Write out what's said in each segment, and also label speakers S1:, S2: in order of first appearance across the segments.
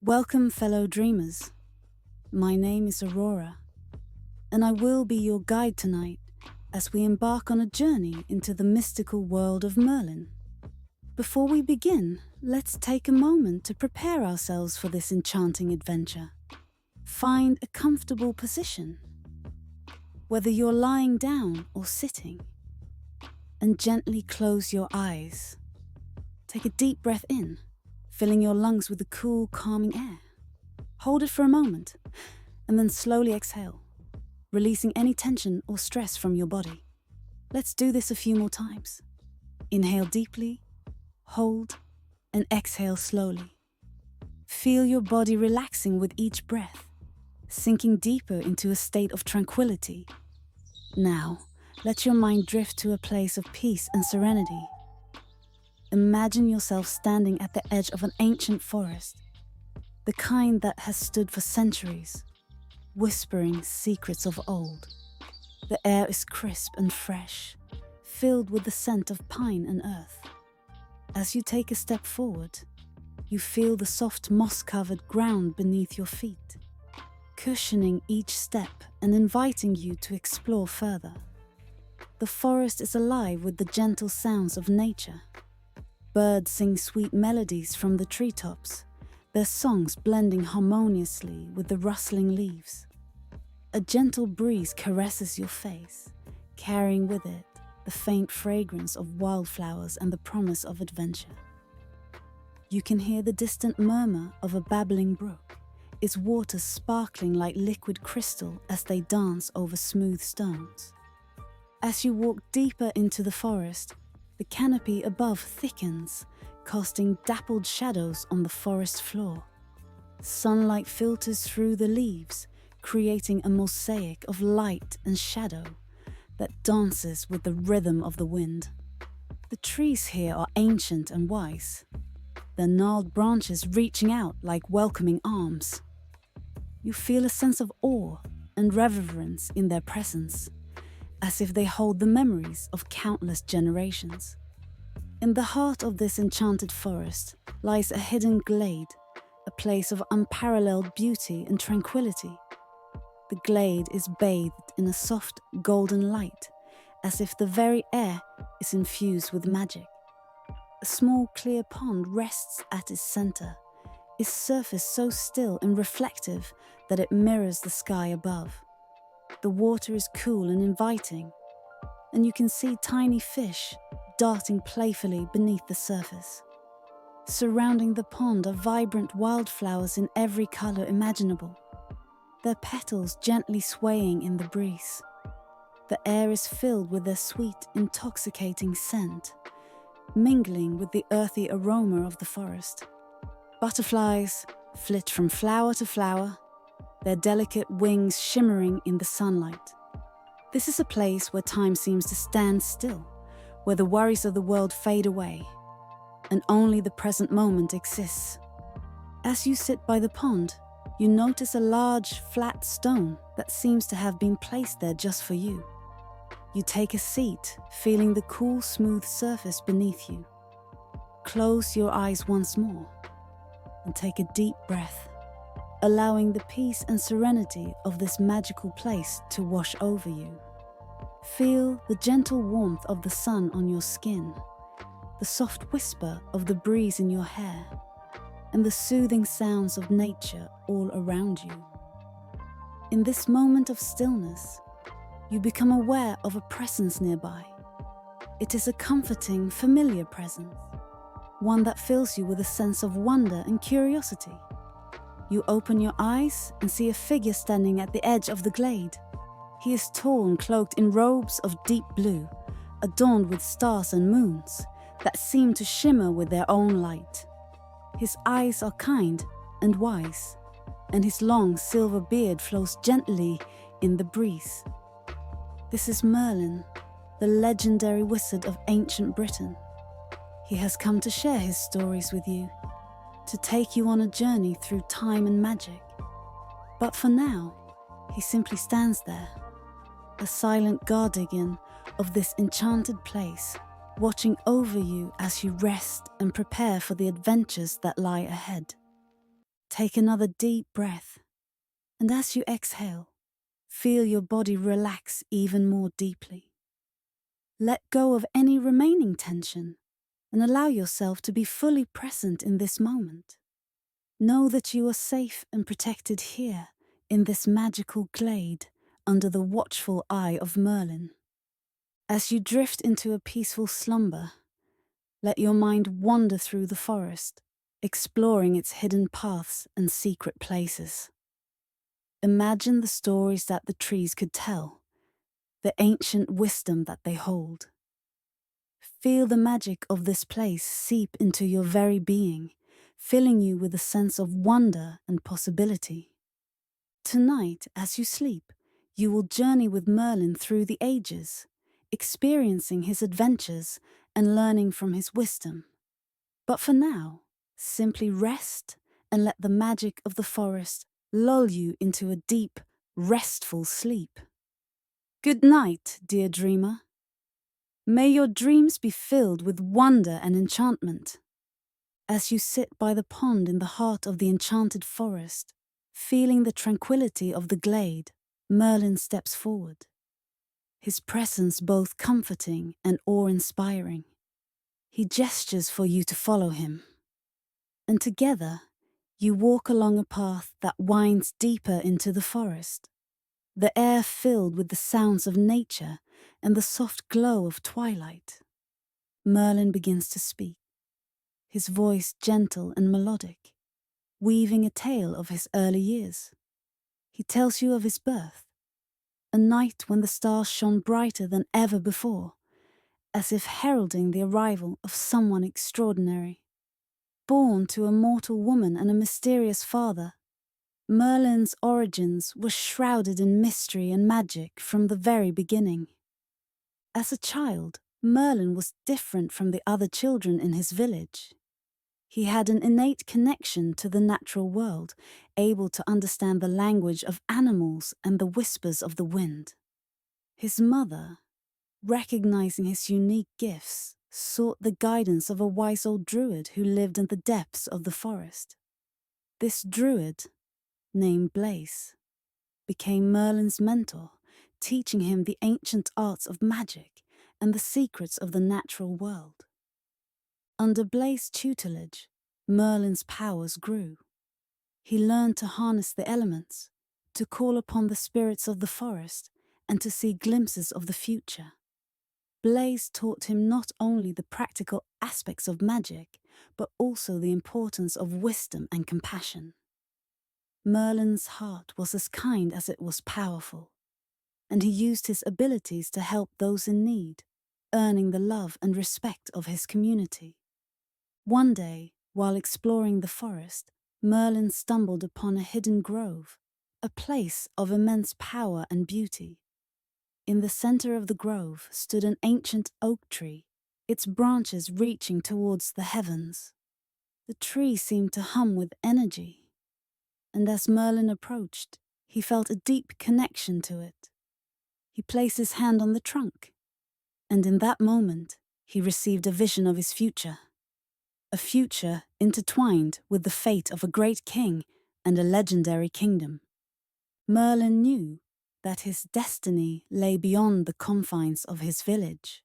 S1: Welcome, fellow dreamers. My name is Aurora, and I will be your guide tonight as we embark on a journey into the mystical world of Merlin. Before we begin, let's take a moment to prepare ourselves for this enchanting adventure. Find a comfortable position, whether you're lying down or sitting, and gently close your eyes. Take a deep breath in, filling your lungs with the cool, calming air. Hold it for a moment, and then slowly exhale, releasing any tension or stress from your body. Let's do this a few more times. Inhale deeply, hold, and exhale slowly. Feel your body relaxing with each breath, sinking deeper into a state of tranquility. Now, let your mind drift to a place of peace and serenity. Imagine yourself standing at the edge of an ancient forest, the kind that has stood for centuries, whispering secrets of old. The air is crisp and fresh, filled with the scent of pine and earth. As you take a step forward, you feel the soft moss-covered ground beneath your feet, cushioning each step and inviting you to explore further. The forest is alive with the gentle sounds of nature. Birds sing sweet melodies from the treetops, their songs blending harmoniously with the rustling leaves. A gentle breeze caresses your face, carrying with it the faint fragrance of wildflowers and the promise of adventure. You can hear the distant murmur of a babbling brook, its waters sparkling like liquid crystal as they dance over smooth stones. As you walk deeper into the forest, the canopy above thickens, casting dappled shadows on the forest floor. Sunlight filters through the leaves, creating a mosaic of light and shadow that dances with the rhythm of the wind. The trees here are ancient and wise, their gnarled branches reaching out like welcoming arms. You feel a sense of awe and reverence in their presence, as if they hold the memories of countless generations. In the heart of this enchanted forest lies a hidden glade, a place of unparalleled beauty and tranquility. The glade is bathed in a soft golden light, as if the very air is infused with magic. A small clear pond rests at its center, its surface so still and reflective that it mirrors the sky above. The water is cool and inviting, and you can see tiny fish darting playfully beneath the surface. Surrounding the pond are vibrant wildflowers in every color imaginable, their petals gently swaying in the breeze. The air is filled with their sweet, intoxicating scent, mingling with the earthy aroma of the forest. Butterflies flit from flower to flower, their delicate wings shimmering in the sunlight. This is a place where time seems to stand still, where the worries of the world fade away, and only the present moment exists. As you sit by the pond, you notice a large, flat stone that seems to have been placed there just for you. You take a seat, feeling the cool, smooth surface beneath you. Close your eyes once more, and take a deep breath, allowing the peace and serenity of this magical place to wash over you. Feel the gentle warmth of the sun on your skin, the soft whisper of the breeze in your hair, and the soothing sounds of nature all around you. In this moment of stillness, you become aware of a presence nearby. It is a comforting, familiar presence, one that fills you with a sense of wonder and curiosity. You open your eyes and see a figure standing at the edge of the glade. He is tall and cloaked in robes of deep blue, adorned with stars and moons that seem to shimmer with their own light. His eyes are kind and wise, and his long silver beard flows gently in the breeze. This is Merlin, the legendary wizard of ancient Britain. He has come to share his stories with you, to take you on a journey through time and magic. But for now, he simply stands there, a silent guardian of this enchanted place, watching over you as you rest and prepare for the adventures that lie ahead. Take another deep breath, and as you exhale, feel your body relax even more deeply. Let go of any remaining tension and allow yourself to be fully present in this moment. Know that you are safe and protected here in this magical glade under the watchful eye of Merlin. As you drift into a peaceful slumber, let your mind wander through the forest, exploring its hidden paths and secret places. Imagine the stories that the trees could tell, the ancient wisdom that they hold. Feel the magic of this place seep into your very being, filling you with a sense of wonder and possibility. Tonight, as you sleep, you will journey with Merlin through the ages, experiencing his adventures and learning from his wisdom. But for now, simply rest and let the magic of the forest lull you into a deep, restful sleep. Good night, dear dreamer. May your dreams be filled with wonder and enchantment. As you sit by the pond in the heart of the enchanted forest, feeling the tranquility of the glade, Merlin steps forward. His presence both comforting and awe-inspiring. He gestures for you to follow him. And together, you walk along a path that winds deeper into the forest, the air filled with the sounds of nature and the soft glow of twilight. Merlin begins to speak, his voice gentle and melodic, weaving a tale of his early years. He tells you of his birth, a night when the stars shone brighter than ever before, as if heralding the arrival of someone extraordinary. Born to a mortal woman and a mysterious father, Merlin's origins were shrouded in mystery and magic from the very beginning. As a child, Merlin was different from the other children in his village. He had an innate connection to the natural world, able to understand the language of animals and the whispers of the wind. His mother, recognizing his unique gifts, sought the guidance of a wise old druid who lived in the depths of the forest. This druid, named Blaise, became Merlin's mentor, teaching him the ancient arts of magic and the secrets of the natural world. Under Blaise's tutelage, Merlin's powers grew. He learned to harness the elements, to call upon the spirits of the forest, and to see glimpses of the future. Blaise taught him not only the practical aspects of magic, but also the importance of wisdom and compassion. Merlin's heart was as kind as it was powerful, and he used his abilities to help those in need, earning the love and respect of his community. One day, while exploring the forest, Merlin stumbled upon a hidden grove, a place of immense power and beauty. In the center of the grove stood an ancient oak tree, its branches reaching towards the heavens. The tree seemed to hum with energy, and as Merlin approached, he felt a deep connection to it. He placed his hand on the trunk, and in that moment, he received a vision of his future. A future intertwined with the fate of a great king and a legendary kingdom. Merlin knew that his destiny lay beyond the confines of his village.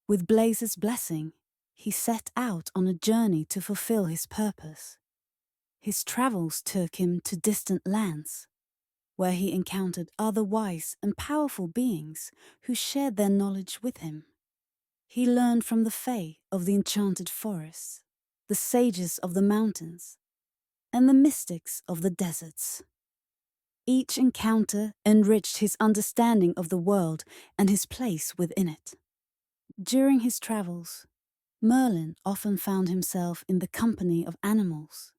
S1: With Blaise's blessing, he set out on a journey to fulfill his purpose. His travels took him to distant lands, where he encountered other wise and powerful beings who shared their knowledge with him. He learned from the Fae of the enchanted forests, the sages of the mountains, and the mystics of the deserts. Each encounter enriched his understanding of the world and his place within it. During his travels, Merlin often found himself in the company of animals.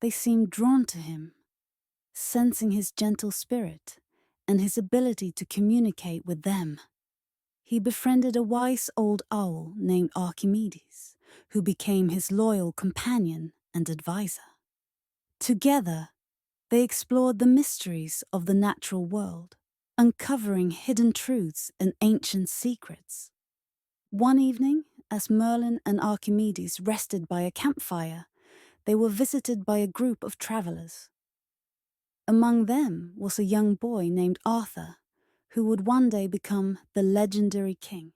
S1: They seemed drawn to him, sensing his gentle spirit and his ability to communicate with them. He befriended a wise old owl named Archimedes, who became his loyal companion and advisor. Together, they explored the mysteries of the natural world, uncovering hidden truths and ancient secrets. One evening, as Merlin and Archimedes rested by a campfire, they were visited by a group of travelers. Among them was a young boy named Arthur, who would one day become the legendary king.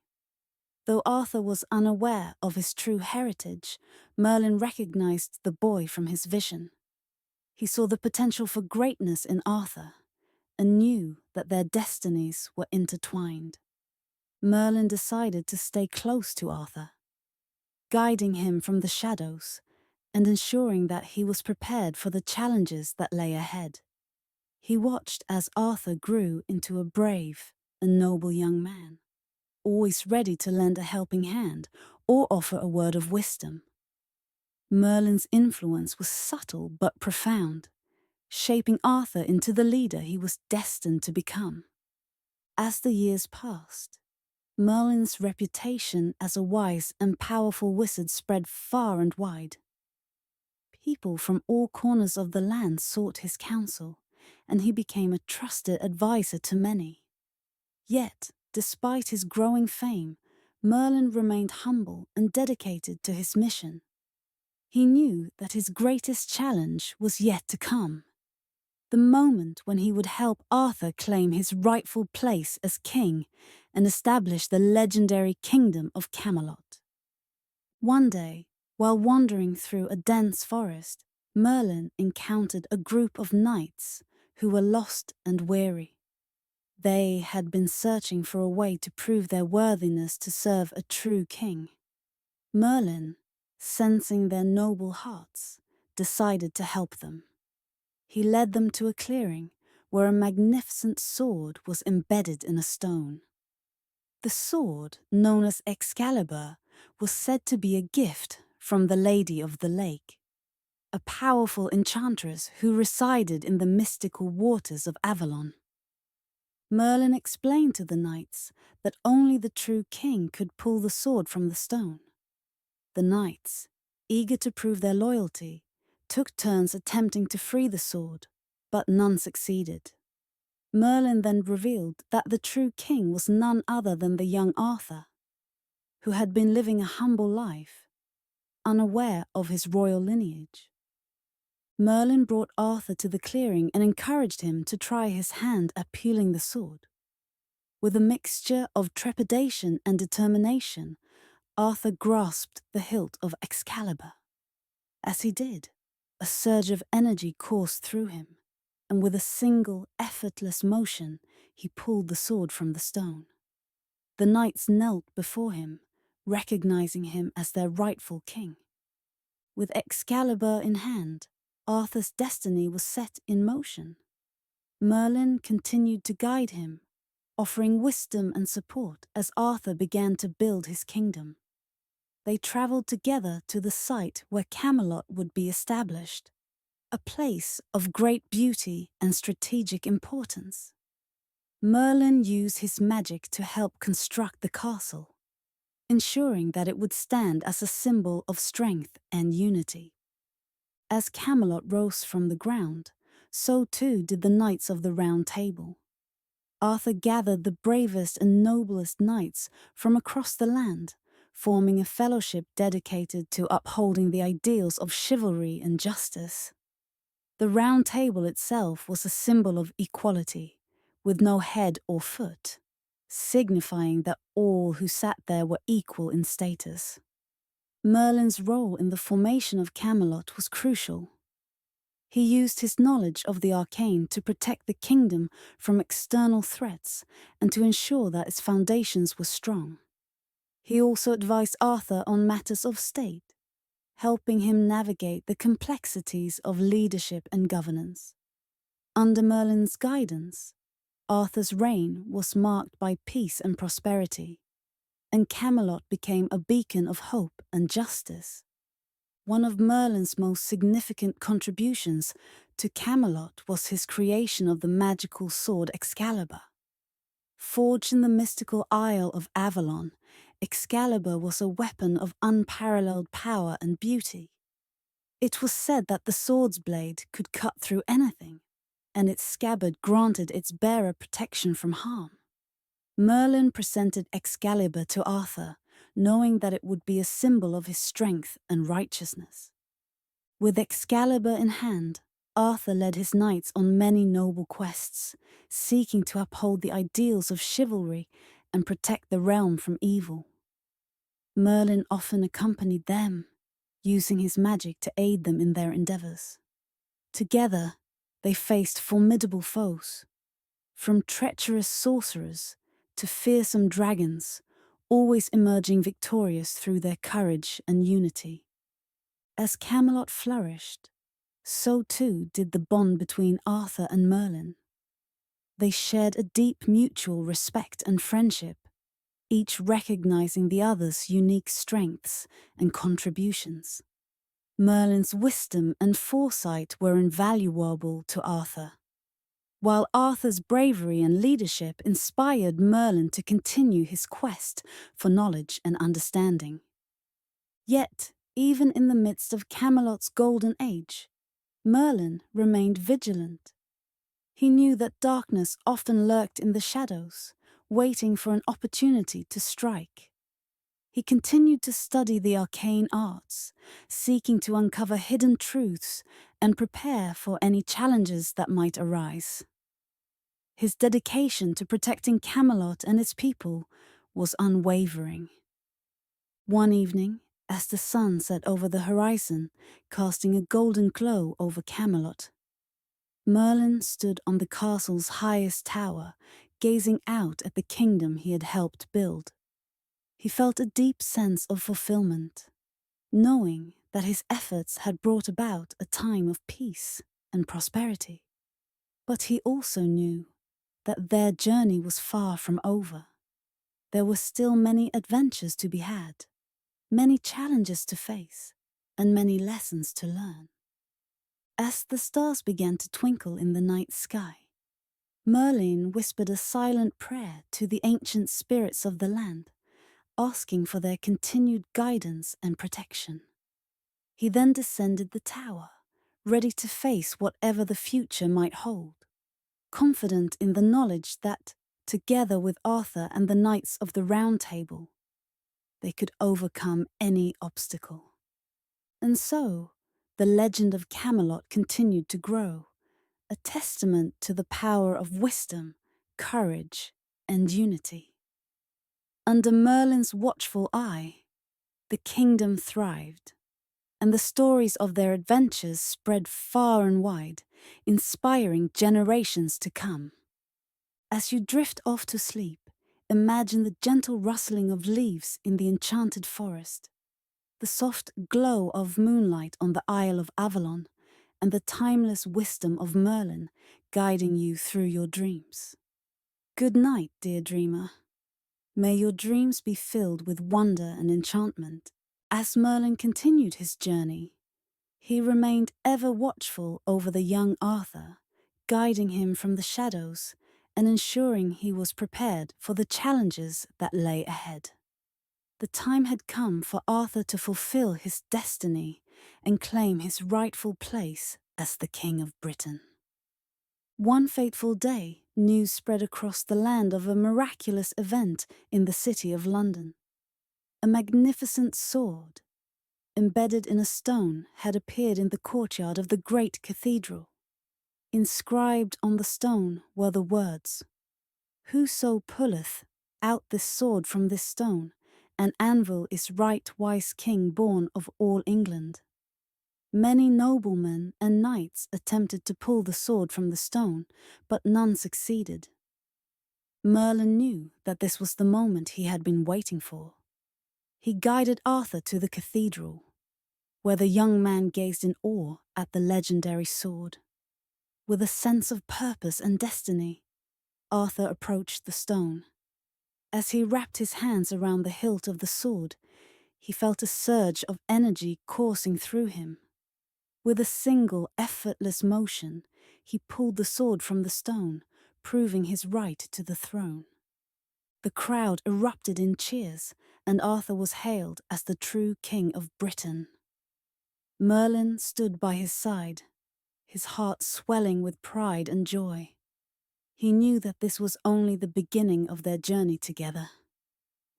S1: Though Arthur was unaware of his true heritage, Merlin recognized the boy from his vision. He saw the potential for greatness in Arthur and knew that their destinies were intertwined. Merlin decided to stay close to Arthur, guiding him from the shadows and ensuring that he was prepared for the challenges that lay ahead. He watched as Arthur grew into a brave and noble young man, always ready to lend a helping hand or offer a word of wisdom. Merlin's influence was subtle but profound, shaping Arthur into the leader he was destined to become. As the years passed, Merlin's reputation as a wise and powerful wizard spread far and wide. People from all corners of the land sought his counsel, and he became a trusted advisor to many. Yet, despite his growing fame, Merlin remained humble and dedicated to his mission. He knew that his greatest challenge was yet to come, the moment when he would help Arthur claim his rightful place as king and establish the legendary kingdom of Camelot. One day, while wandering through a dense forest, Merlin encountered a group of knights who were lost and weary. They had been searching for a way to prove their worthiness to serve a true king. Merlin, sensing their noble hearts, decided to help them. He led them to a clearing where a magnificent sword was embedded in a stone. The sword, known as Excalibur, was said to be a gift from the Lady of the Lake, a powerful enchantress who resided in the mystical waters of Avalon. Merlin explained to the knights that only the true king could pull the sword from the stone. The knights, eager to prove their loyalty, took turns attempting to free the sword, but none succeeded. Merlin then revealed that the true king was none other than the young Arthur, who had been living a humble life, unaware of his royal lineage. Merlin brought Arthur to the clearing and encouraged him to try his hand at peeling the sword. With a mixture of trepidation and determination, Arthur grasped the hilt of Excalibur. As he did, a surge of energy coursed through him, and with a single, effortless motion, he pulled the sword from the stone. The knights knelt before him, recognizing him as their rightful king. With Excalibur in hand, Arthur's destiny was set in motion. Merlin continued to guide him, offering wisdom and support as Arthur began to build his kingdom. They traveled together to the site where Camelot would be established, a place of great beauty and strategic importance. Merlin used his magic to help construct the castle, ensuring that it would stand as a symbol of strength and unity. As Camelot rose from the ground, so too did the Knights of the Round Table. Arthur gathered the bravest and noblest knights from across the land, forming a fellowship dedicated to upholding the ideals of chivalry and justice. The Round Table itself was a symbol of equality, with no head or foot, signifying that all who sat there were equal in status. Merlin's role in the formation of Camelot was crucial. He used his knowledge of the arcane to protect the kingdom from external threats and to ensure that its foundations were strong. He also advised Arthur on matters of state, helping him navigate the complexities of leadership and governance. Under Merlin's guidance, Arthur's reign was marked by peace and prosperity, and Camelot became a beacon of hope and justice. One of Merlin's most significant contributions to Camelot was his creation of the magical sword Excalibur. Forged in the mystical Isle of Avalon, Excalibur was a weapon of unparalleled power and beauty. It was said that the sword's blade could cut through anything, and its scabbard granted its bearer protection from harm. Merlin presented Excalibur to Arthur, knowing that it would be a symbol of his strength and righteousness. With Excalibur in hand, Arthur led his knights on many noble quests, seeking to uphold the ideals of chivalry and protect the realm from evil. Merlin often accompanied them, using his magic to aid them in their endeavors. Together, they faced formidable foes, from treacherous sorcerers to fearsome dragons, always emerging victorious through their courage and unity. As Camelot flourished, so too did the bond between Arthur and Merlin. They shared a deep mutual respect and friendship, each recognizing the other's unique strengths and contributions. Merlin's wisdom and foresight were invaluable to Arthur, while Arthur's bravery and leadership inspired Merlin to continue his quest for knowledge and understanding. Yet, even in the midst of Camelot's golden age, Merlin remained vigilant. He knew that darkness often lurked in the shadows, waiting for an opportunity to strike. He continued to study the arcane arts, seeking to uncover hidden truths and prepare for any challenges that might arise. His dedication to protecting Camelot and its people was unwavering. One evening, as the sun set over the horizon, casting a golden glow over Camelot, Merlin stood on the castle's highest tower, gazing out at the kingdom he had helped build. He felt a deep sense of fulfillment, knowing that his efforts had brought about a time of peace and prosperity. But he also knew that their journey was far from over. There were still many adventures to be had, many challenges to face, and many lessons to learn. As the stars began to twinkle in the night sky, Merlin whispered a silent prayer to the ancient spirits of the land, asking for their continued guidance and protection. He then descended the tower, ready to face whatever the future might hold, confident in the knowledge that, together with Arthur and the Knights of the Round Table, they could overcome any obstacle. And so, the legend of Camelot continued to grow, a testament to the power of wisdom, courage, and unity. Under Merlin's watchful eye, the kingdom thrived, and the stories of their adventures spread far and wide, inspiring generations to come. As you drift off to sleep, imagine the gentle rustling of leaves in the enchanted forest, the soft glow of moonlight on the Isle of Avalon, and the timeless wisdom of Merlin guiding you through your dreams. Good night, dear dreamer. May your dreams be filled with wonder and enchantment. As Merlin continued his journey, he remained ever watchful over the young Arthur, guiding him from the shadows and ensuring he was prepared for the challenges that lay ahead. The time had come for Arthur to fulfill his destiny and claim his rightful place as the King of Britain. One fateful day, news spread across the land of a miraculous event in the city of London. A magnificent sword, embedded in a stone, had appeared in the courtyard of the great cathedral. Inscribed on the stone were the words, "Whoso pulleth out this sword from this stone, an anvil is right wise king born of all England." Many noblemen and knights attempted to pull the sword from the stone, but none succeeded. Merlin knew that this was the moment he had been waiting for. He guided Arthur to the cathedral, where the young man gazed in awe at the legendary sword. With a sense of purpose and destiny, Arthur approached the stone. As he wrapped his hands around the hilt of the sword, he felt a surge of energy coursing through him. With a single, effortless motion, he pulled the sword from the stone, proving his right to the throne. The crowd erupted in cheers, and Arthur was hailed as the true King of Britain. Merlin stood by his side, his heart swelling with pride and joy. He knew that this was only the beginning of their journey together.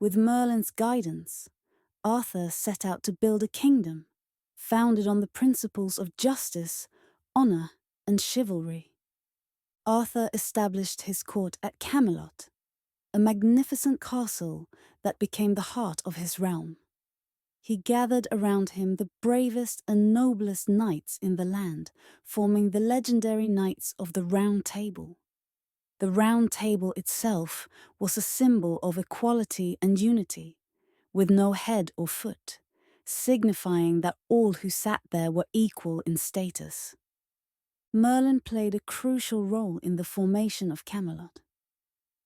S1: With Merlin's guidance, Arthur set out to build a kingdom founded on the principles of justice, honor, and chivalry. Arthur established his court at Camelot, a magnificent castle that became the heart of his realm. He gathered around him the bravest and noblest knights in the land, forming the legendary Knights of the Round Table. The Round Table itself was a symbol of equality and unity, with no head or foot, signifying that all who sat there were equal in status. Merlin played a crucial role in the formation of Camelot.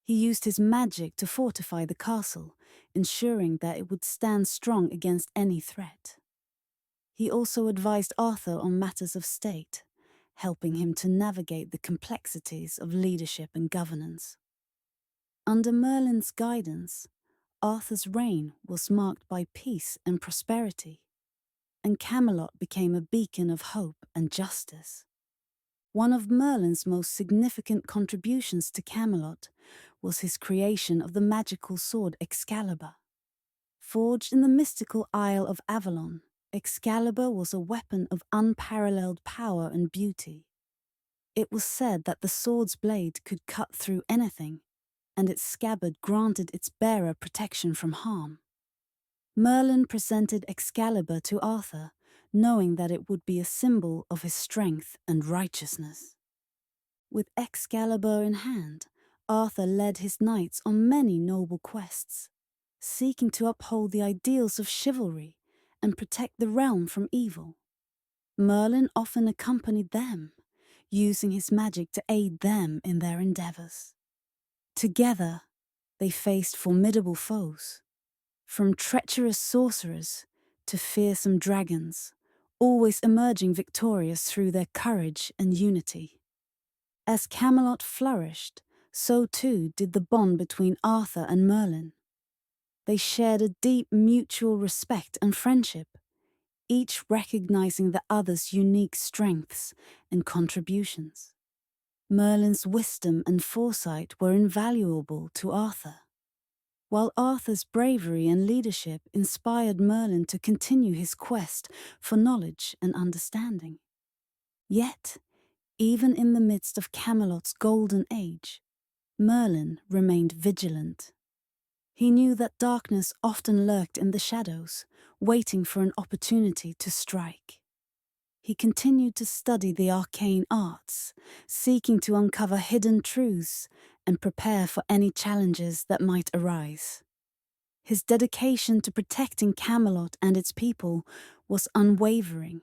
S1: He used his magic to fortify the castle, ensuring that it would stand strong against any threat. He also advised Arthur on matters of state, helping him to navigate the complexities of leadership and governance. Under Merlin's guidance, Arthur's reign was marked by peace and prosperity, and Camelot became a beacon of hope and justice. One of Merlin's most significant contributions to Camelot was his creation of the magical sword Excalibur. Forged in the mystical Isle of Avalon, Excalibur was a weapon of unparalleled power and beauty. It was said that the sword's blade could cut through anything, and its scabbard granted its bearer protection from harm. Merlin presented Excalibur to Arthur, knowing that it would be a symbol of his strength and righteousness. With Excalibur in hand, Arthur led his knights on many noble quests, seeking to uphold the ideals of chivalry and protect the realm from evil. Merlin often accompanied them, using his magic to aid them in their endeavors. Together, they faced formidable foes, from treacherous sorcerers to fearsome dragons, always emerging victorious through their courage and unity. As Camelot flourished, so too did the bond between Arthur and Merlin. They shared a deep mutual respect and friendship, each recognizing the other's unique strengths and contributions. Merlin's wisdom and foresight were invaluable to Arthur, while Arthur's bravery and leadership inspired Merlin to continue his quest for knowledge and understanding. Yet, even in the midst of Camelot's golden age, Merlin remained vigilant. He knew that darkness often lurked in the shadows, waiting for an opportunity to strike. He continued to study the arcane arts, seeking to uncover hidden truths and prepare for any challenges that might arise. His dedication to protecting Camelot and its people was unwavering.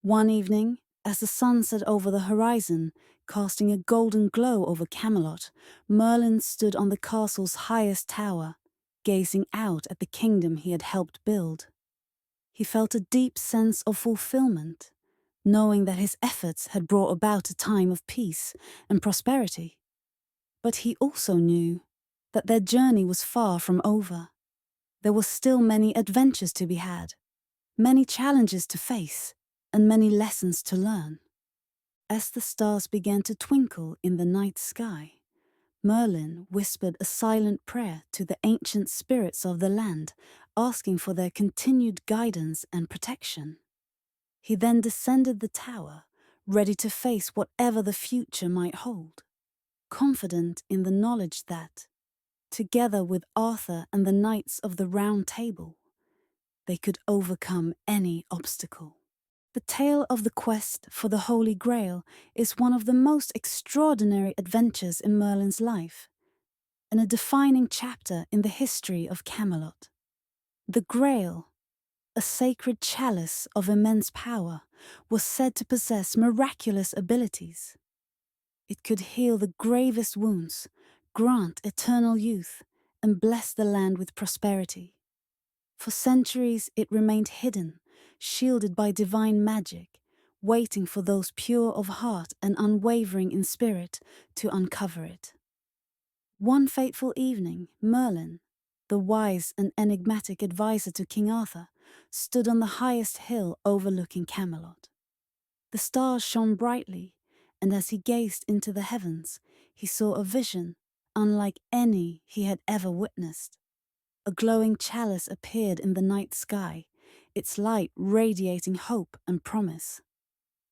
S1: One evening, as the sun set over the horizon, casting a golden glow over Camelot, Merlin stood on the castle's highest tower, gazing out at the kingdom he had helped build. He felt a deep sense of fulfillment, knowing that his efforts had brought about a time of peace and prosperity. But he also knew that their journey was far from over. There were still many adventures to be had, many challenges to face, and many lessons to learn. As the stars began to twinkle in the night sky, Merlin whispered a silent prayer to the ancient spirits of the land, asking for their continued guidance and protection. He then descended the tower, ready to face whatever the future might hold, confident in the knowledge that, together with Arthur and the Knights of the Round Table, they could overcome any obstacle. The tale of the quest for the Holy Grail is one of the most extraordinary adventures in Merlin's life, and a defining chapter in the history of Camelot. The Grail, a sacred chalice of immense power, was said to possess miraculous abilities. It could heal the gravest wounds, grant eternal youth, and bless the land with prosperity. For centuries it remained hidden, shielded by divine magic, waiting for those pure of heart and unwavering in spirit to uncover it. One fateful evening, Merlin, the wise and enigmatic advisor to King Arthur, stood on the highest hill overlooking Camelot. The stars shone brightly, and as he gazed into the heavens, he saw a vision unlike any he had ever witnessed. A glowing chalice appeared in the night sky, its light radiating hope and promise.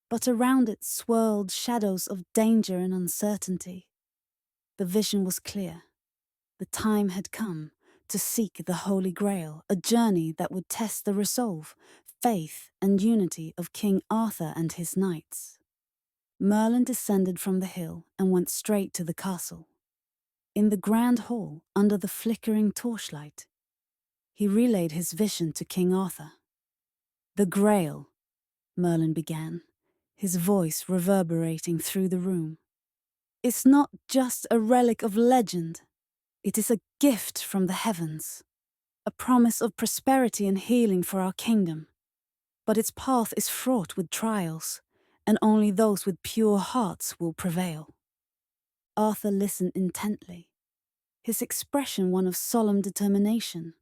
S1: But around it swirled shadows of danger and uncertainty. The vision was clear. The time had come to seek the Holy Grail, a journey that would test the resolve, faith, and unity of King Arthur and his knights. Merlin descended from the hill and went straight to the castle. In the grand hall, under the flickering torchlight, he relayed his vision to King Arthur. "The Grail," Merlin began, his voice reverberating through the room. "It's not just a relic of legend. It is a gift from the heavens, a promise of prosperity and healing for our kingdom. But its path is fraught with trials, and only those with pure hearts will prevail." Arthur listened intently, his expression one of solemn determination.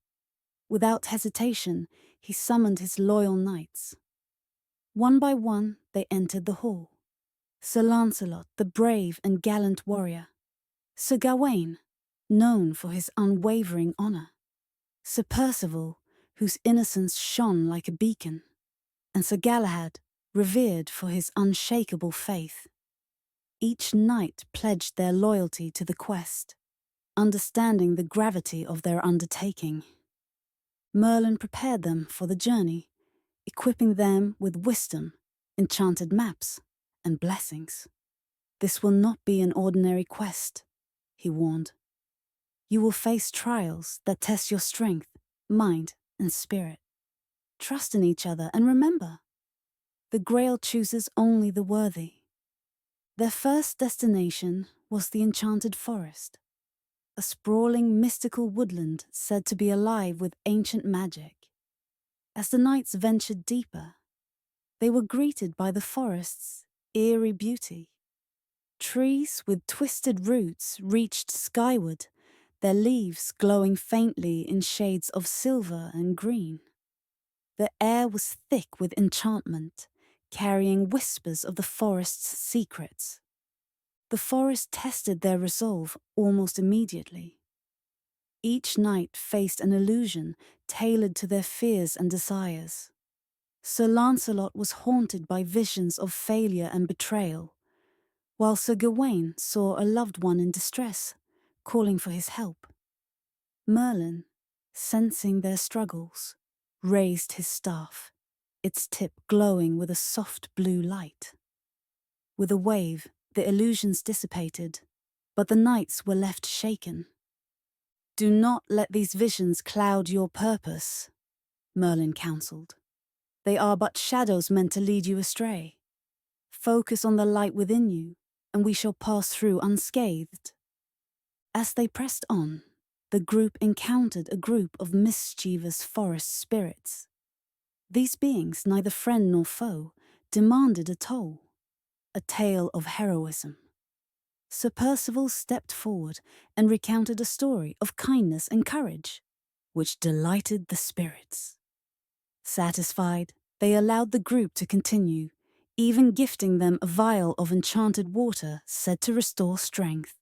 S1: Without hesitation, he summoned his loyal knights. One by one, they entered the hall. Sir Lancelot, the brave and gallant warrior. Sir Gawain, known for his unwavering honour. Sir Percival, whose innocence shone like a beacon. And Sir Galahad, revered for his unshakable faith. Each knight pledged their loyalty to the quest, understanding the gravity of their undertaking. Merlin prepared them for the journey, equipping them with wisdom, enchanted maps, and blessings. "This will not be an ordinary quest," he warned. "You will face trials that test your strength, mind, and spirit. Trust in each other and remember, the Grail chooses only the worthy." Their first destination was the enchanted forest, a sprawling mystical woodland said to be alive with ancient magic. As the knights ventured deeper, they were greeted by the forest's eerie beauty. Trees with twisted roots reached skyward, their leaves glowing faintly in shades of silver and green. The air was thick with enchantment, carrying whispers of the forest's secrets. The forest tested their resolve almost immediately. Each knight faced an illusion tailored to their fears and desires. Sir Lancelot was haunted by visions of failure and betrayal, while Sir Gawain saw a loved one in distress, calling for his help. Merlin, sensing their struggles, raised his staff, its tip glowing with a soft blue light. With a wave, the illusions dissipated, but the knights were left shaken. "Do not let these visions cloud your purpose," Merlin counseled. "They are but shadows meant to lead you astray. Focus on the light within you, and we shall pass through unscathed." As they pressed on, the group encountered a group of mischievous forest spirits. These beings, neither friend nor foe, demanded a toll, a tale of heroism. Sir Percival stepped forward and recounted a story of kindness and courage, which delighted the spirits. Satisfied, they allowed the group to continue, even gifting them a vial of enchanted water said to restore strength.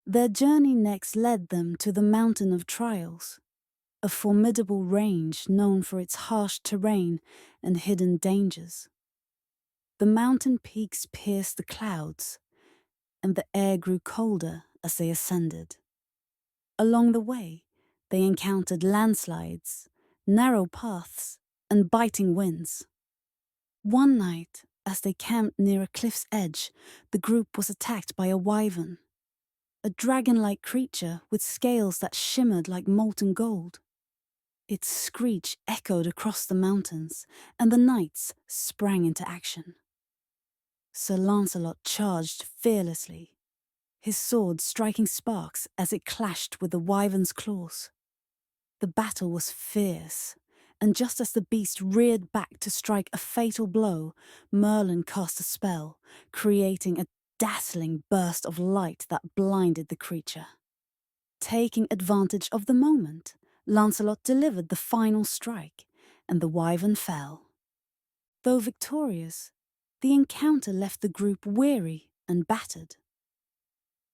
S1: Their journey next led them to the Mountain of Trials, a formidable range known for its harsh terrain and hidden dangers. The mountain peaks pierced the clouds, and the air grew colder as they ascended. Along the way, they encountered landslides, narrow paths, and biting winds. One night, as they camped near a cliff's edge, the group was attacked by a wyvern, a dragon-like creature with scales that shimmered like molten gold. Its screech echoed across the mountains, and the knights sprang into action. Sir Lancelot charged fearlessly, his sword striking sparks as it clashed with the wyvern's claws. The battle was fierce, and just as the beast reared back to strike a fatal blow, Merlin cast a spell, creating a dazzling burst of light that blinded the creature. Taking advantage of the moment, Lancelot delivered the final strike, and the wyvern fell. Though victorious, the encounter left the group weary and battered.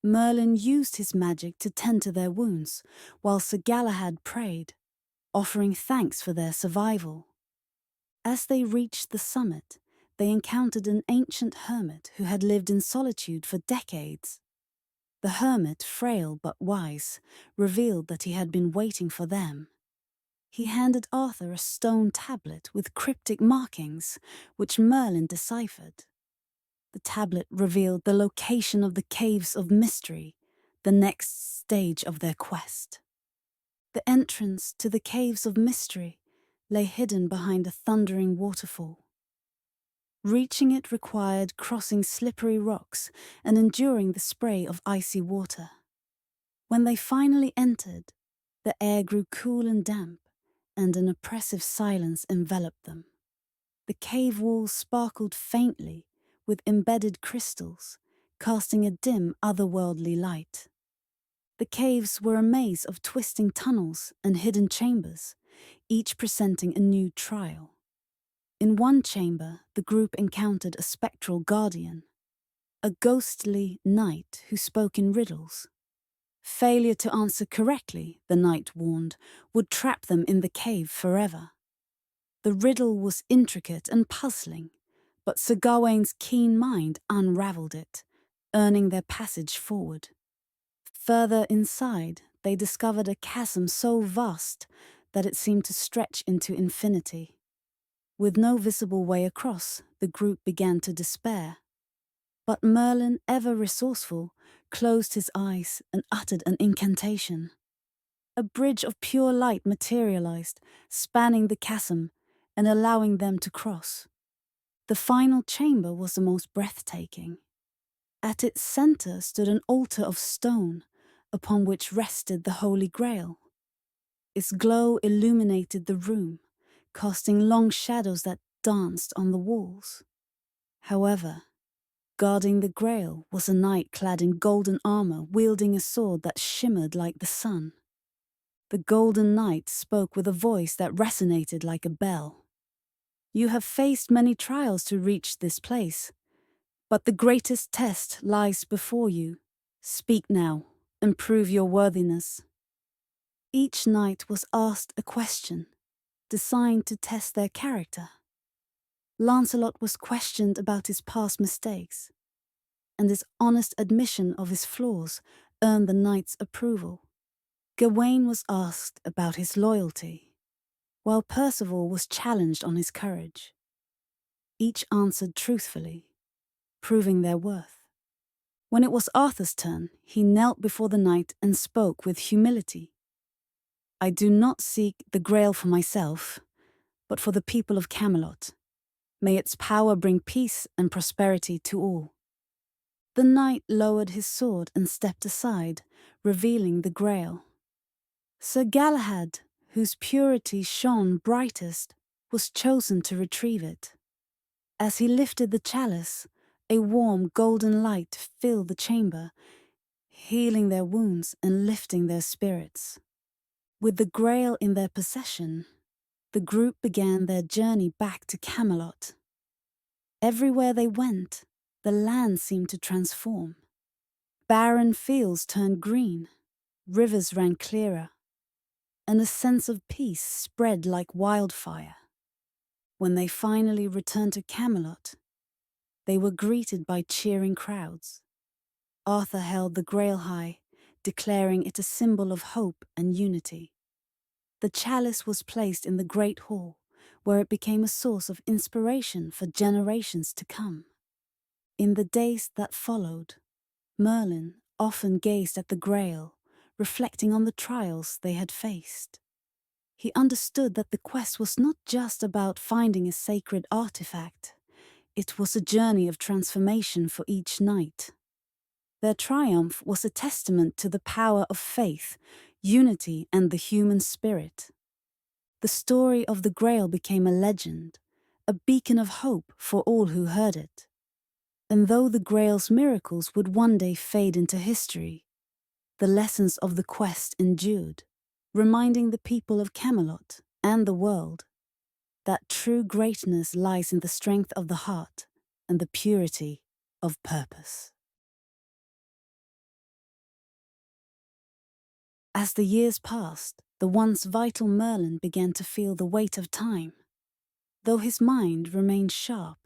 S1: Merlin used his magic to tend to their wounds, while Sir Galahad prayed, offering thanks for their survival. As they reached the summit, they encountered an ancient hermit who had lived in solitude for decades. The hermit, frail but wise, revealed that he had been waiting for them. He handed Arthur a stone tablet with cryptic markings, which Merlin deciphered. The tablet revealed the location of the Caves of Mystery, the next stage of their quest. The entrance to the Caves of Mystery lay hidden behind a thundering waterfall. Reaching it required crossing slippery rocks and enduring the spray of icy water. When they finally entered, the air grew cool and damp, and an oppressive silence enveloped them. The cave walls sparkled faintly with embedded crystals, casting a dim, otherworldly light. The caves were a maze of twisting tunnels and hidden chambers, each presenting a new trial. In one chamber, the group encountered a spectral guardian, a ghostly knight who spoke in riddles. Failure to answer correctly, the knight warned, would trap them in the cave forever. The riddle was intricate and puzzling, but Sir Gawain's keen mind unravelled it, earning their passage forward. Further inside, they discovered a chasm so vast that it seemed to stretch into infinity. With no visible way across, the group began to despair. But Merlin, ever resourceful, closed his eyes and uttered an incantation. A bridge of pure light materialized, spanning the chasm and allowing them to cross. The final chamber was the most breathtaking. At its center stood an altar of stone, upon which rested the Holy Grail. Its glow illuminated the room, casting long shadows that danced on the walls. However, guarding the Grail was a knight clad in golden armor, wielding a sword that shimmered like the sun. The Golden Knight spoke with a voice that resonated like a bell. "You have faced many trials to reach this place, but the greatest test lies before you. Speak now and prove your worthiness." Each knight was asked a question, designed to test their character. Lancelot was questioned about his past mistakes, and his honest admission of his flaws earned the knight's approval. Gawain was asked about his loyalty, while Percival was challenged on his courage. Each answered truthfully, proving their worth. When it was Arthur's turn, he knelt before the knight and spoke with humility. "I do not seek the Grail for myself, but for the people of Camelot. May its power bring peace and prosperity to all." The knight lowered his sword and stepped aside, revealing the Grail. Sir Galahad, whose purity shone brightest, was chosen to retrieve it. As he lifted the chalice, a warm golden light filled the chamber, healing their wounds and lifting their spirits. With the Grail in their possession, the group began their journey back to Camelot. Everywhere they went, the land seemed to transform. Barren fields turned green, rivers ran clearer, and a sense of peace spread like wildfire. When they finally returned to Camelot, they were greeted by cheering crowds. Arthur held the Grail high, declaring it a symbol of hope and unity. The chalice was placed in the Great Hall, where it became a source of inspiration for generations to come. In the days that followed, Merlin often gazed at the Grail, reflecting on the trials they had faced. He understood that the quest was not just about finding a sacred artifact. It was a journey of transformation for each knight. Their triumph was a testament to the power of faith, unity, and the human spirit. The story of the Grail became a legend, a beacon of hope for all who heard it. And though the Grail's miracles would one day fade into history, the lessons of the quest endured, reminding the people of Camelot and the world that true greatness lies in the strength of the heart and the purity of purpose. As the years passed, the once vital Merlin began to feel the weight of time. Though his mind remained sharp,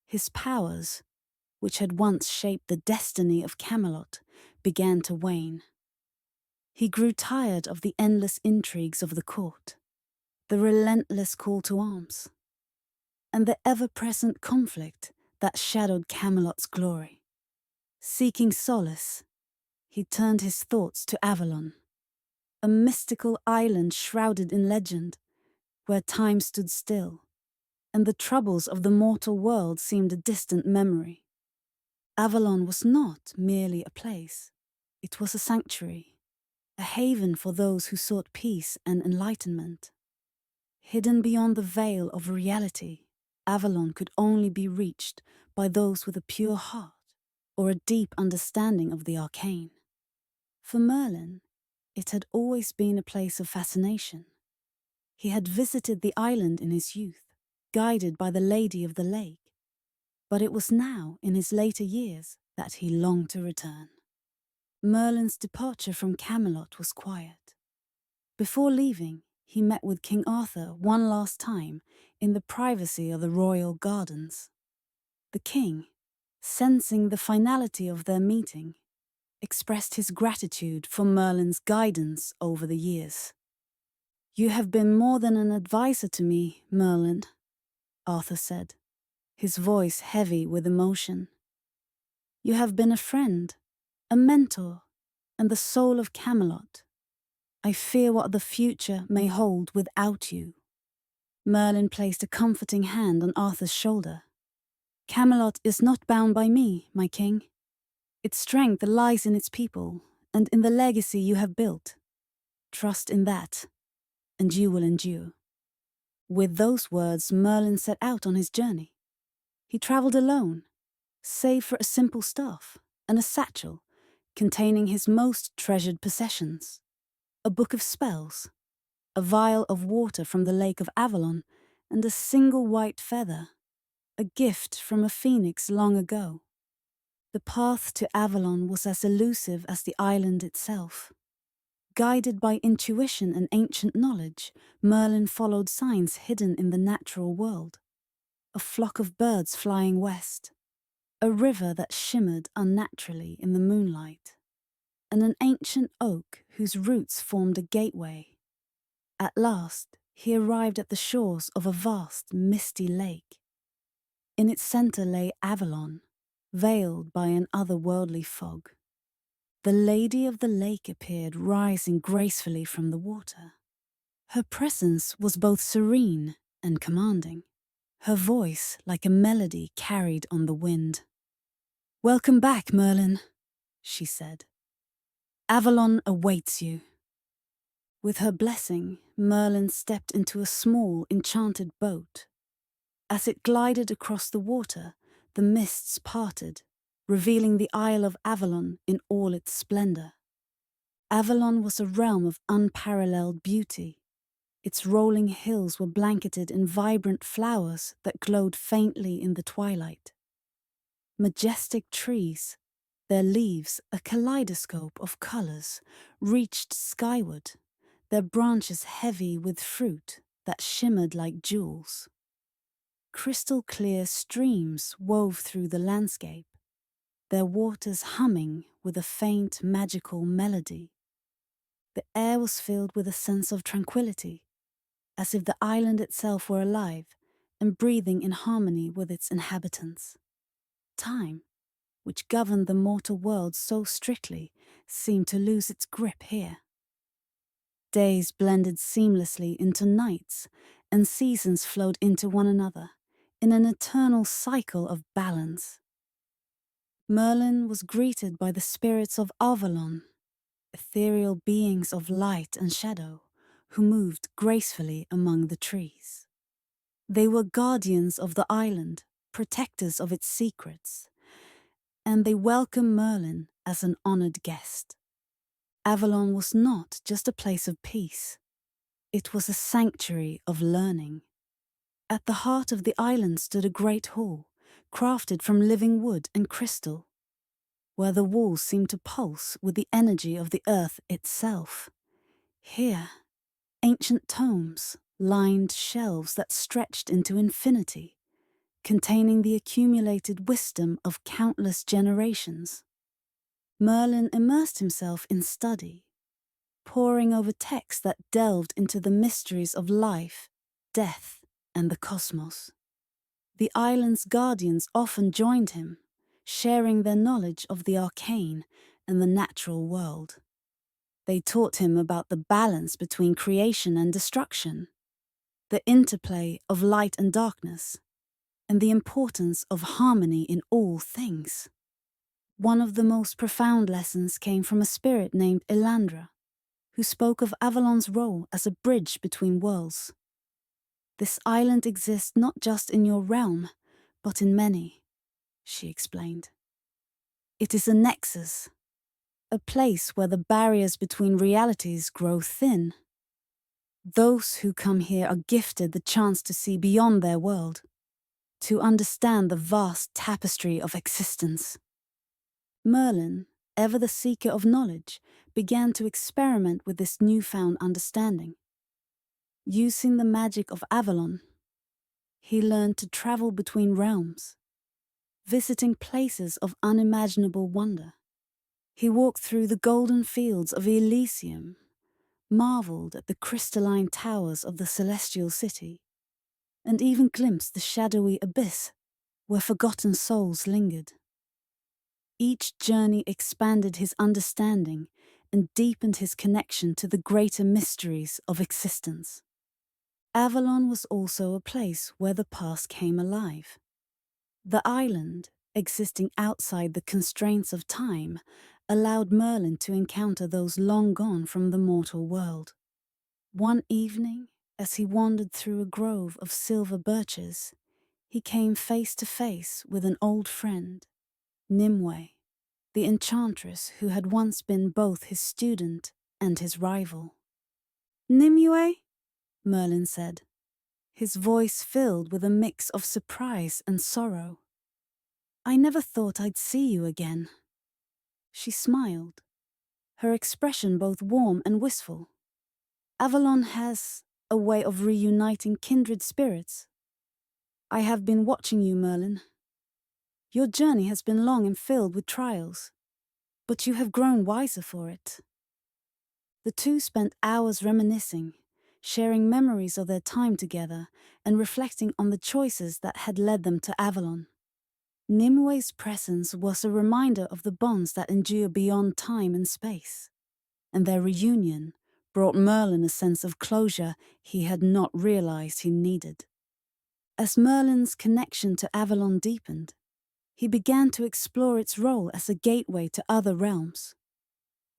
S1: his powers, which had once shaped the destiny of Camelot, began to wane. He grew tired of the endless intrigues of the court, the relentless call to arms, and the ever-present conflict that shadowed Camelot's glory. Seeking solace, he turned his thoughts to Avalon, a mystical island shrouded in legend, where time stood still, and the troubles of the mortal world seemed a distant memory. Avalon was not merely a place, it was a sanctuary, a haven for those who sought peace and enlightenment. Hidden beyond the veil of reality, Avalon could only be reached by those with a pure heart or a deep understanding of the arcane. For Merlin, it had always been a place of fascination. He had visited the island in his youth, guided by the Lady of the Lake, but it was now, in his later years, that he longed to return. Merlin's departure from Camelot was quiet. Before leaving, he met with King Arthur one last time in the privacy of the royal gardens. The king, sensing the finality of their meeting, expressed his gratitude for Merlin's guidance over the years. "You have been more than an advisor to me, Merlin," Arthur said, his voice heavy with emotion. "You have been a friend, a mentor, and the soul of Camelot. I fear what the future may hold without you." Merlin placed a comforting hand on Arthur's shoulder. "Camelot is not bound by me, my king. Its strength lies in its people and in the legacy you have built. Trust in that, and you will endure." With those words, Merlin set out on his journey. He traveled alone, save for a simple staff and a satchel containing his most treasured possessions: a book of spells, a vial of water from the Lake of Avalon, and a single white feather, a gift from a phoenix long ago. The path to Avalon was as elusive as the island itself. Guided by intuition and ancient knowledge, Merlin followed signs hidden in the natural world: a flock of birds flying west, a river that shimmered unnaturally in the moonlight, and an ancient oak whose roots formed a gateway. At last, he arrived at the shores of a vast, misty lake. In its center lay Avalon, veiled by an otherworldly fog. The Lady of the Lake appeared, rising gracefully from the water. Her presence was both serene and commanding, her voice like a melody carried on the wind. "Welcome back, Merlin," she said. "Avalon awaits you." With her blessing, Merlin stepped into a small, enchanted boat. As it glided across the water, the mists parted, revealing the Isle of Avalon in all its splendor. Avalon was a realm of unparalleled beauty. Its rolling hills were blanketed in vibrant flowers that glowed faintly in the twilight. Majestic trees, their leaves a kaleidoscope of colors, reached skyward, their branches heavy with fruit that shimmered like jewels. Crystal-clear streams wove through the landscape, their waters humming with a faint magical melody. The air was filled with a sense of tranquility, as if the island itself were alive and breathing in harmony with its inhabitants. Time, which governed the mortal world so strictly, seemed to lose its grip here. Days blended seamlessly into nights, and seasons flowed into one another, in an eternal cycle of balance. Merlin was greeted by the spirits of Avalon, ethereal beings of light and shadow, who moved gracefully among the trees. They were guardians of the island, protectors of its secrets, and they welcomed Merlin as an honored guest. Avalon was not just a place of peace. It was a sanctuary of learning. At the heart of the island stood a great hall, crafted from living wood and crystal, where the walls seemed to pulse with the energy of the earth itself. Here, ancient tomes, lined shelves that stretched into infinity, containing the accumulated wisdom of countless generations. Merlin immersed himself in study, poring over texts that delved into the mysteries of life, death, and the cosmos. The island's guardians often joined him, sharing their knowledge of the arcane and the natural world. They taught him about the balance between creation and destruction, the interplay of light and darkness, and the importance of harmony in all things. One of the most profound lessons came from a spirit named Elandra, who spoke of Avalon's role as a bridge between worlds. This island exists not just in your realm, but in many, she explained. It is a nexus, a place where the barriers between realities grow thin. Those who come here are gifted the chance to see beyond their world, to understand the vast tapestry of existence. Merlin, ever the seeker of knowledge, began to experiment with this newfound understanding. Using the magic of Avalon, he learned to travel between realms, visiting places of unimaginable wonder. He walked through the golden fields of Elysium, marveled at the crystalline towers of the celestial city, and even glimpsed the shadowy abyss where forgotten souls lingered. Each journey expanded his understanding and deepened his connection to the greater mysteries of existence. Avalon was also a place where the past came alive. The island, existing outside the constraints of time, allowed Merlin to encounter those long gone from the mortal world. One evening, as he wandered through a grove of silver birches, he came face to face with an old friend, Nimue, the enchantress who had once been both his student and his rival. "Nimue?" Merlin said, his voice filled with a mix of surprise and sorrow. "I never thought I'd see you again." She smiled, her expression both warm and wistful. "Avalon has a way of reuniting kindred spirits. I have been watching you, Merlin. Your journey has been long and filled with trials, but you have grown wiser for it." The two spent hours reminiscing, sharing memories of their time together and reflecting on the choices that had led them to Avalon. Nimue's presence was a reminder of the bonds that endure beyond time and space, and their reunion brought Merlin a sense of closure he had not realized he needed. As Merlin's connection to Avalon deepened, he began to explore its role as a gateway to other realms.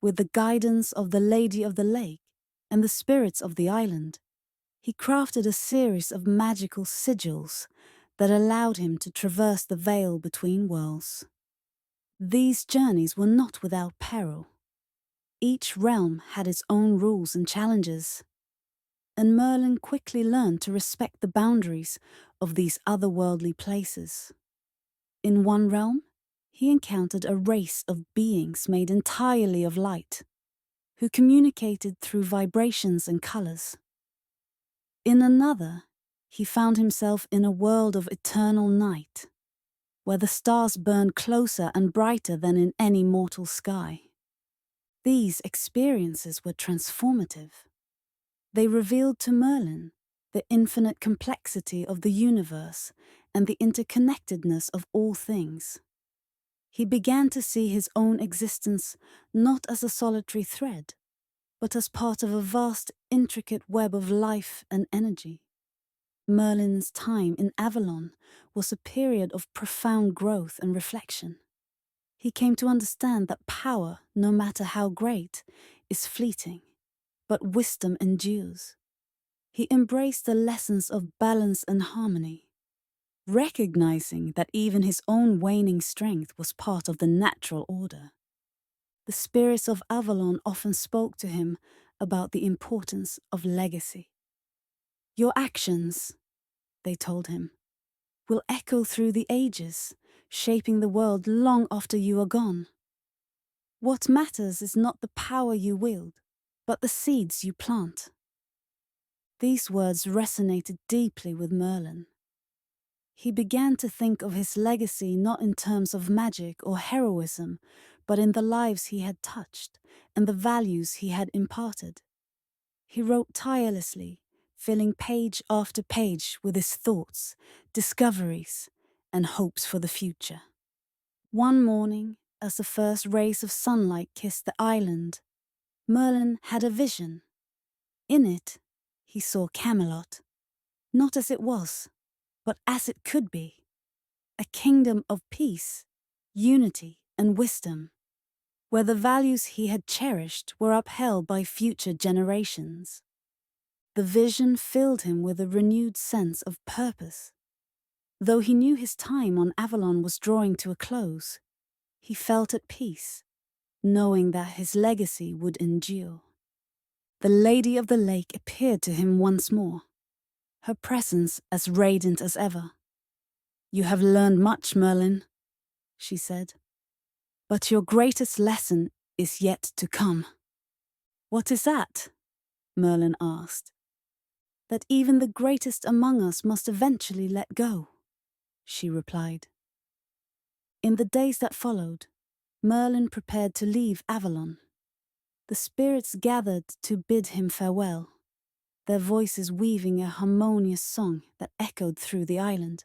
S1: With the guidance of the Lady of the Lake and the spirits of the island, he crafted a series of magical sigils that allowed him to traverse the veil between worlds. These journeys were not without peril. Each realm had its own rules and challenges, and Merlin quickly learned to respect the boundaries of these otherworldly places. In one realm, he encountered a race of beings made entirely of light, who communicated through vibrations and colors. In another, he found himself in a world of eternal night, where the stars burned closer and brighter than in any mortal sky. These experiences were transformative. They revealed to Merlin the infinite complexity of the universe and the interconnectedness of all things. He began to see his own existence not as a solitary thread, but as part of a vast, intricate web of life and energy. Merlin's time in Avalon was a period of profound growth and reflection. He came to understand that power, no matter how great, is fleeting, but wisdom endures. He embraced the lessons of balance and harmony, recognizing that even his own waning strength was part of the natural order. The spirits of Avalon often spoke to him about the importance of legacy. "Your actions," they told him, "will echo through the ages, shaping the world long after you are gone. What matters is not the power you wield, but the seeds you plant." These words resonated deeply with Merlin. He began to think of his legacy not in terms of magic or heroism, but in the lives he had touched and the values he had imparted. He wrote tirelessly, filling page after page with his thoughts, discoveries, and hopes for the future. One morning, as the first rays of sunlight kissed the island, Merlin had a vision. In it, he saw Camelot, not as it was, but as it could be, a kingdom of peace, unity, and wisdom, where the values he had cherished were upheld by future generations. The vision filled him with a renewed sense of purpose. Though he knew his time on Avalon was drawing to a close, he felt at peace, knowing that his legacy would endure. The Lady of the Lake appeared to him once more, her presence as radiant as ever. "You have learned much, Merlin," she said, "but your greatest lesson is yet to come." "What is that?" Merlin asked. "That even the greatest among us must eventually let go," she replied. In the days that followed, Merlin prepared to leave Avalon. The spirits gathered to bid him farewell, their voices weaving a harmonious song that echoed through the island.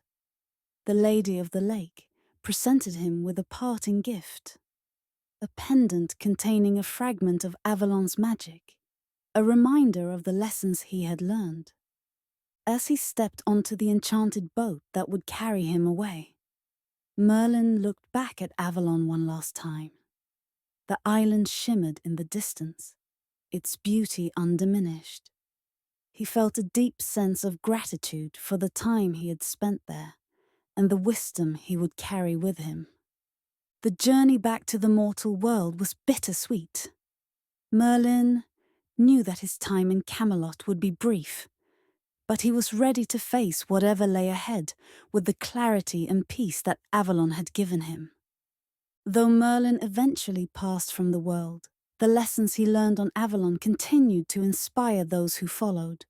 S1: The Lady of the Lake presented him with a parting gift, a pendant containing a fragment of Avalon's magic, a reminder of the lessons he had learned. As he stepped onto the enchanted boat that would carry him away, Merlin looked back at Avalon one last time. The island shimmered in the distance, its beauty undiminished. He felt a deep sense of gratitude for the time he had spent there and the wisdom he would carry with him. The journey back to the mortal world was bittersweet. Merlin knew that his time in Camelot would be brief, but he was ready to face whatever lay ahead with the clarity and peace that Avalon had given him. Though Merlin eventually passed from the world, the lessons he learned on Avalon continued to inspire those who followed.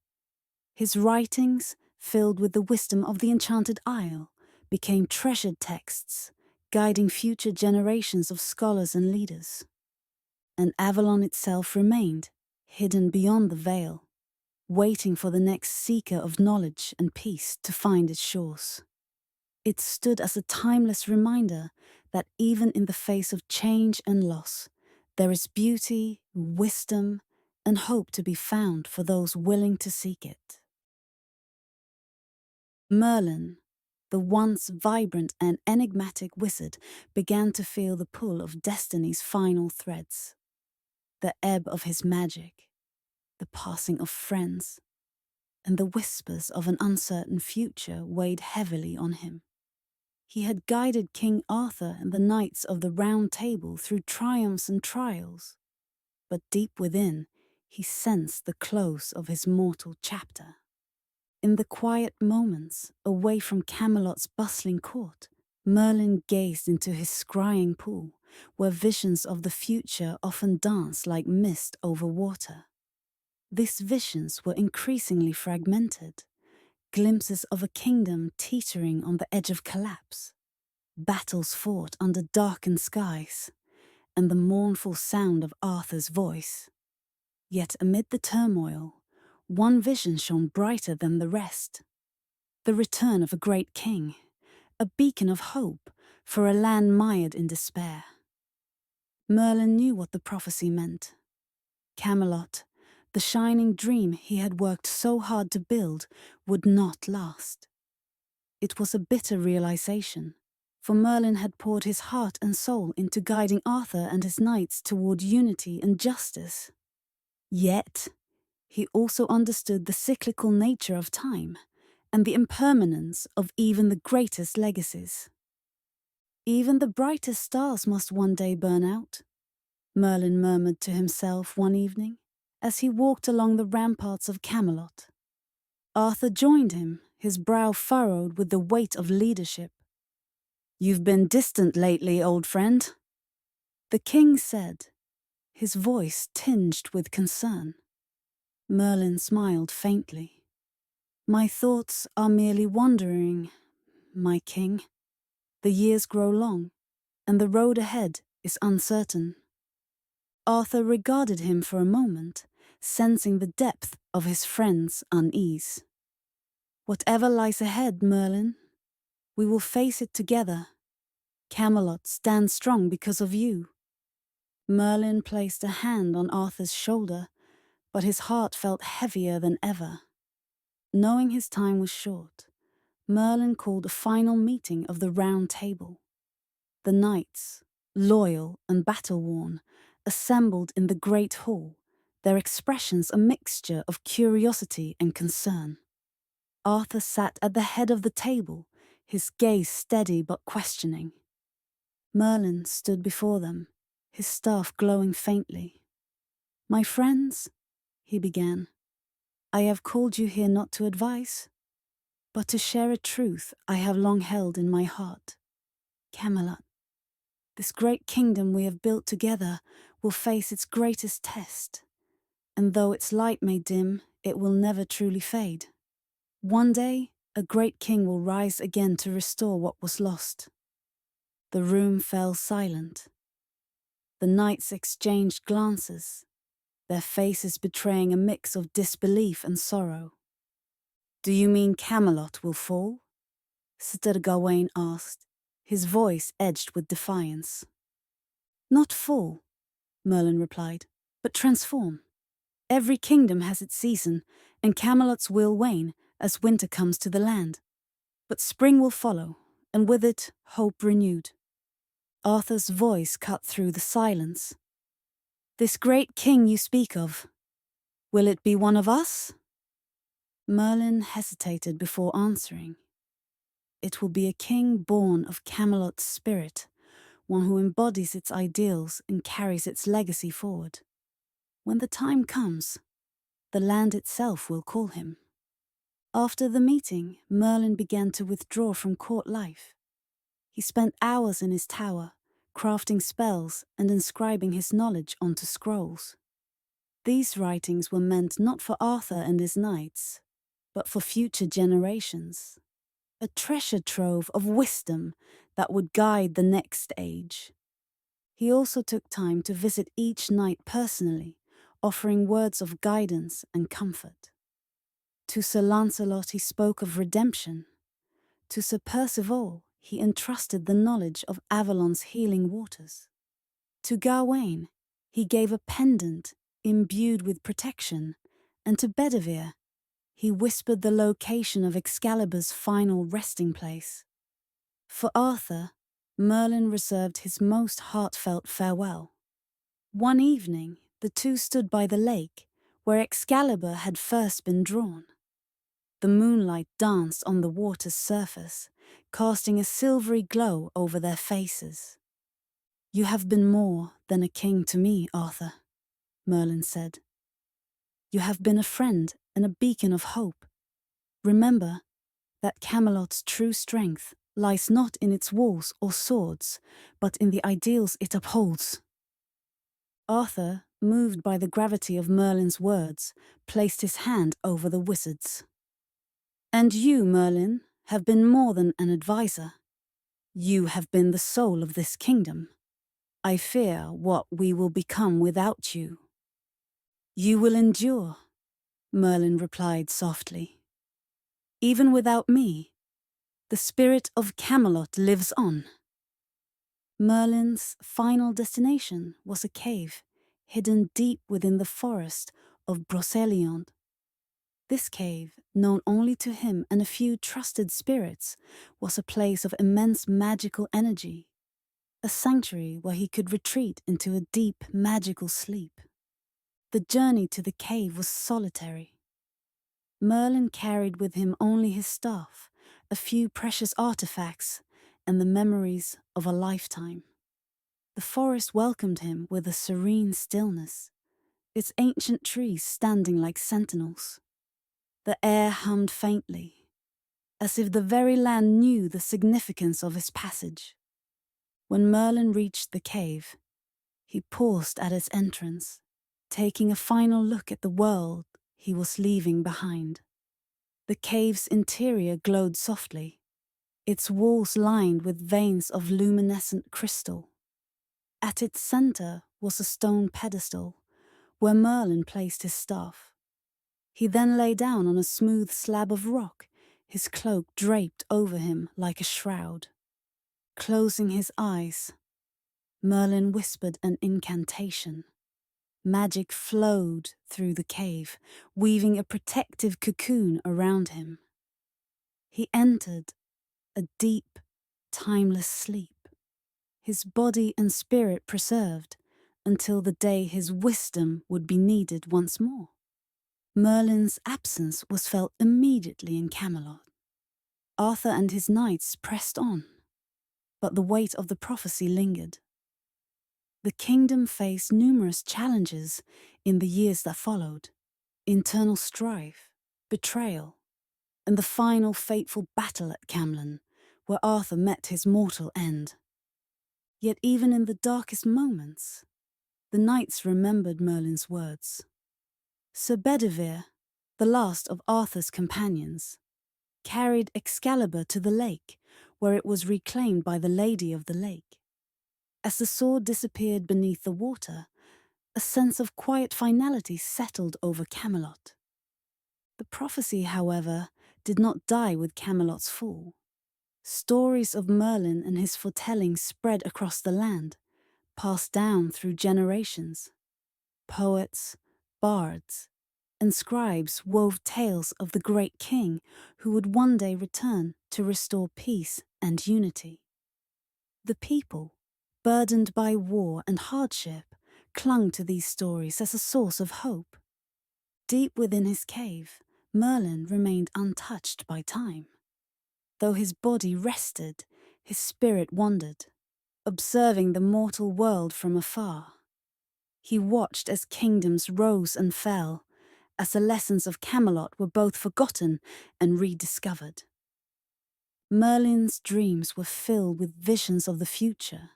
S1: His writings, filled with the wisdom of the Enchanted Isle, became treasured texts, guiding future generations of scholars and leaders. And Avalon itself remained, hidden beyond the veil, waiting for the next seeker of knowledge and peace to find its shores. It stood as a timeless reminder that even in the face of change and loss, there is beauty, wisdom, and hope to be found for those willing to seek it. Merlin, the once vibrant and enigmatic wizard, began to feel the pull of destiny's final threads. The ebb of his magic, the passing of friends, and the whispers of an uncertain future weighed heavily on him. He had guided King Arthur and the Knights of the Round Table through triumphs and trials, but deep within, he sensed the close of his mortal chapter. In the quiet moments, away from Camelot's bustling court, Merlin gazed into his scrying pool, where visions of the future often danced like mist over water. These visions were increasingly fragmented, glimpses of a kingdom teetering on the edge of collapse, battles fought under darkened skies, and the mournful sound of Arthur's voice. Yet amid the turmoil, one vision shone brighter than the rest. The return of a great king, a beacon of hope for a land mired in despair. Merlin knew what the prophecy meant. Camelot, the shining dream he had worked so hard to build, would not last. It was a bitter realization, for Merlin had poured his heart and soul into guiding Arthur and his knights toward unity and justice. Yet, he also understood the cyclical nature of time and the impermanence of even the greatest legacies. Even the brightest stars must one day burn out, Merlin murmured to himself one evening as he walked along the ramparts of Camelot. Arthur joined him, his brow furrowed with the weight of leadership. "You've been distant lately, old friend," the king said, his voice tinged with concern. Merlin smiled faintly. My thoughts are merely wandering, my king. The years grow long, and the road ahead is uncertain. Arthur regarded him for a moment, sensing the depth of his friend's unease. Whatever lies ahead, Merlin, we will face it together. Camelot stands strong because of you. Merlin placed a hand on Arthur's shoulder, but his heart felt heavier than ever. Knowing his time was short, Merlin called a final meeting of the Round Table. The knights, loyal and battle-worn, assembled in the great hall, their expressions a mixture of curiosity and concern. Arthur sat at the head of the table, his gaze steady but questioning. Merlin stood before them, his staff glowing faintly. My friends, he began, I have called you here not to advise, but to share a truth I have long held in my heart. Camelot, this great kingdom we have built together, will face its greatest test, and though its light may dim, it will never truly fade. One day, a great king will rise again to restore what was lost. The room fell silent. The knights exchanged glances, their faces betraying a mix of disbelief and sorrow. Do you mean Camelot will fall? Sir Gawain asked, his voice edged with defiance. Not fall, Merlin replied, but transform. Every kingdom has its season, and Camelot's will wane as winter comes to the land. But spring will follow, and with it, hope renewed. Arthur's voice cut through the silence. This great king you speak of, will it be one of us? Merlin hesitated before answering. It will be a king born of Camelot's spirit, one who embodies its ideals and carries its legacy forward. When the time comes, the land itself will call him. After the meeting, Merlin began to withdraw from court life. He spent hours in his tower, crafting spells and inscribing his knowledge onto scrolls. These writings were meant not for Arthur and his knights, but for future generations. A treasure trove of wisdom that would guide the next age. He also took time to visit each knight personally, offering words of guidance and comfort. To Sir Lancelot he spoke of redemption. To Sir Percival he entrusted the knowledge of Avalon's healing waters. To Gawain he gave a pendant imbued with protection, and to Bedivere he whispered the location of Excalibur's final resting place. For Arthur, Merlin reserved his most heartfelt farewell. One evening, the two stood by the lake, where Excalibur had first been drawn. The moonlight danced on the water's surface, casting a silvery glow over their faces. You have been more than a king to me, Arthur, Merlin said. You have been a friend and a beacon of hope. Remember that Camelot's true strength lies not in its walls or swords, but in the ideals it upholds. Arthur, moved by the gravity of Merlin's words, placed his hand over the wizard's. And you, Merlin, have been more than an advisor. You have been the soul of this kingdom. I fear what we will become without you. You will endure, Merlin replied softly. Even without me, the spirit of Camelot lives on. Merlin's final destination was a cave hidden deep within the Forest of Brocéliande. This cave, known only to him and a few trusted spirits, was a place of immense magical energy, a sanctuary where he could retreat into a deep magical sleep. The journey to the cave was solitary. Merlin carried with him only his staff, a few precious artifacts, and the memories of a lifetime. The forest welcomed him with a serene stillness, its ancient trees standing like sentinels. The air hummed faintly, as if the very land knew the significance of his passage. When Merlin reached the cave, he paused at its entrance, taking a final look at the world he was leaving behind. The cave's interior glowed softly, its walls lined with veins of luminescent crystal. At its center was a stone pedestal, where Merlin placed his staff. He then lay down on a smooth slab of rock, his cloak draped over him like a shroud. Closing his eyes, Merlin whispered an incantation. Magic flowed through the cave, weaving a protective cocoon around him. He entered a deep, timeless sleep, his body and spirit preserved until the day his wisdom would be needed once more. Merlin's absence was felt immediately in Camelot. Arthur and his knights pressed on, but the weight of the prophecy lingered. The kingdom faced numerous challenges in the years that followed: internal strife, betrayal, and the final fateful battle at Camelot, where Arthur met his mortal end. Yet even in the darkest moments, the knights remembered Merlin's words. Sir Bedivere, the last of Arthur's companions, carried Excalibur to the lake, where it was reclaimed by the Lady of the Lake. As the sword disappeared beneath the water, a sense of quiet finality settled over Camelot. The prophecy, however, did not die with Camelot's fall. Stories of Merlin and his foretelling spread across the land, passed down through generations. Poets, bards, and scribes wove tales of the great king who would one day return to restore peace and unity. The people, burdened by war and hardship, clung to these stories as a source of hope. Deep within his cave, Merlin remained untouched by time. Though his body rested, his spirit wandered, observing the mortal world from afar. He watched as kingdoms rose and fell, as the lessons of Camelot were both forgotten and rediscovered. Merlin's dreams were filled with visions of the future.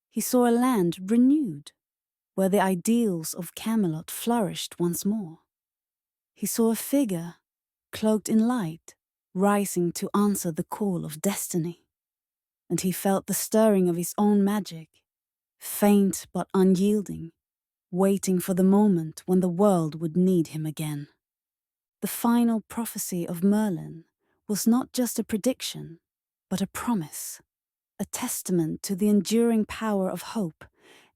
S1: He saw a land renewed, where the ideals of Camelot flourished once more. He saw a figure, cloaked in light, rising to answer the call of destiny. And he felt the stirring of his own magic, faint but unyielding, waiting for the moment when the world would need him again. The final prophecy of Merlin was not just a prediction, but a promise, a testament to the enduring power of hope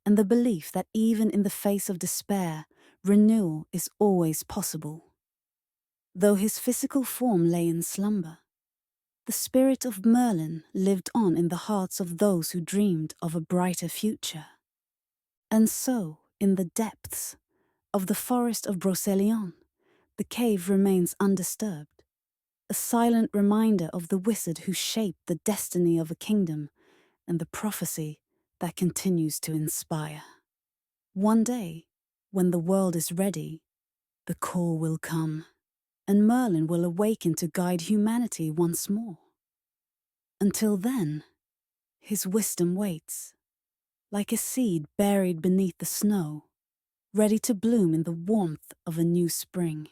S1: and the belief that even in the face of despair, renewal is always possible. Though his physical form lay in slumber, the spirit of Merlin lived on in the hearts of those who dreamed of a brighter future. And so, in the depths of the Forest of Brocéliande, the cave remains undisturbed, a silent reminder of the wizard who shaped the destiny of a kingdom and the prophecy that continues to inspire. One day, when the world is ready, the call will come, and Merlin will awaken to guide humanity once more. Until then, his wisdom waits, like a seed buried beneath the snow, ready to bloom in the warmth of a new spring.